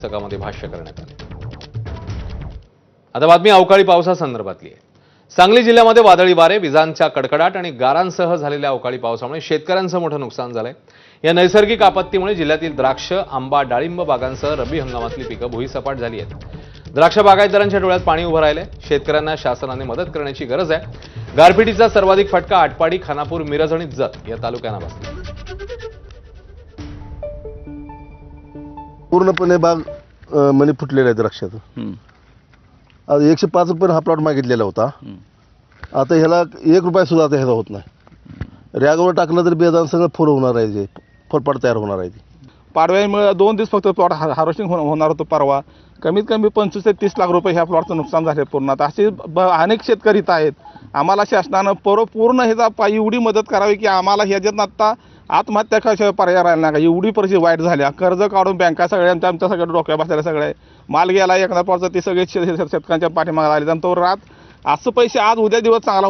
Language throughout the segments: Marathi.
पुस्तकामध्ये भाष्य करण्यात आले। आता बातमी अवकाळी पावसासंदर्भातली आहे। सांगली जिल्ह्यामध्ये वादळी वारे, विजांच्या कडकडाट आणि गारांसह झालेल्या अवकाळी पावसामुळे शेतकऱ्यांचं मोठं नुकसान झालंय। या नैसर्गिक आपत्तीमुळे जिल्ह्यातील द्राक्ष, आंबा, डाळिंब बागांसह रब्बी हंगामातली पिकं भुईसपाट झाली आहेत। द्राक्ष बागायतदारांच्या डोळ्यात पाणी उभं राहिलंय। शेतकऱ्यांना शासनाने मदत करण्याची गरज आहे। गारपिटीचा सर्वाधिक फटका आटपाडी, खानापूर, मिरज आणि जत या तालुक्यांना बसला। पूर्णपणे बाग मनी फुटलेला आहे द्राक्षाचं। आज 105 रुपये हा प्लॉट मागितलेला होता। आता ह्याला 1 रुपया सुद्धा आता ह्याचा होत नाही। रॅगवर टाकलं तर बेदान सगळं फुल होणार आहे, जे फळपाट तयार होणार आहे। पाडव्यामुळे 2 दिवस फक्त प्लॉट हार्वेस्टिंग होणार होतं परवा। कमीत कमी 25 ते 30 लाख रुपये ह्या प्लॉटचं नुकसान झाले पूर्ण। आता असे अनेक शेतकरी इथं आहेत। आम्हाला शासनानं पूर्ण ह्याचा एवढी मदत करावी की आम्हाला ह्याच्यात आता आत्महत्या कशाशिवाय पर्याय राहिला नाही। एवढी परिस्थिती वाईट झाल्या, कर्ज काढून बँका सगळ्यांच्या आमच्या सगळ्या डोक्या बसलेल्या सगळे माल गेला एखादा प्लॉटचा, ते सगळे शेतकऱ्यांच्या पाठीमागे आले। तो रात असं पैसे आज उद्या दिवस चांगला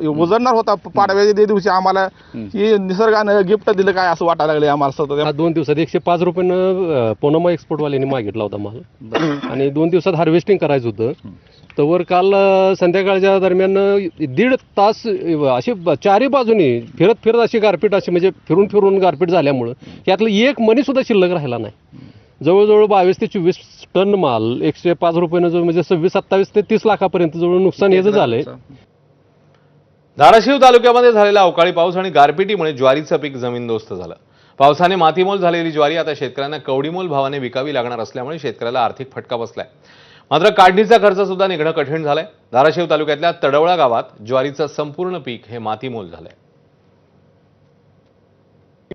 उजळणार होता। पाडव्याच्या दिवशी आम्हाला ही निसर्गानं गिफ्ट दिलं काय असं वाटायला लागले आम्हाला सतत। 2 दिवसात 105 रुपयानं पोनोमा एक्सपोर्टवाल्यांनी मागितला होता माल आणि 2 दिवसात हार्वेस्टिंग करायचं होतं। तर काल संध्याकाळच्या दरम्यान 1.5 तास अशी चारही बाजूनी फिरत अशी गारपीट, अशी म्हणजे फिरून गारपीट झाल्यामुळं यातलं एक मणी सुद्धा शिल्लक राहिला नाही। जवळजवळ 22 ते 24 टन माल 105 रुपयानं जो म्हणजे 26-27 ते 30 लाखापर्यंत जवळ नुकसान याचं झालंय। धाराशिव तालुक्यामध्ये झालेला अवकाळी पाऊस आणि गारपिटीमुळे ज्वारीचं पीक जमीनदोस्त झालं। पावसाने मातीमोल झालेली ज्वारी आता शेतकऱ्यांना कवडीमोल भावाने विकावी लागणार असल्यामुळे शेतकऱ्याला आर्थिक फटका बसलाय। मात्र काढणीचा खर्च सुद्धा निघणं कठीण झालंय। धाराशिव तालुक्यातल्या तडवळा गावात ज्वारीचं संपूर्ण पीक हे मातीमोल झालंय।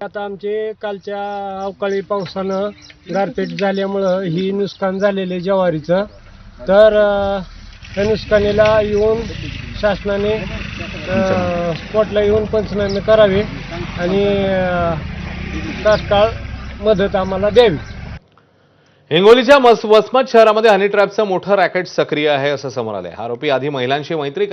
आता आमचे कालच्या अवकाळी पावसानं गारपीट झाल्यामुळं ही नुकसान झालेले ज्वारीचं। तर या नुकसानीला येऊन शासनाने स्पॉटला येऊन पंचनामे करावे आणि तात्काळ मदत आम्हाला द्यावी। हिंगोलीच्या वसमत शहरामध्ये हनी ट्रॅपचं मोठं रॅकेट सक्रिय आहे असं समोर आलंय। आरोपी आधी महिलांशी मैत्री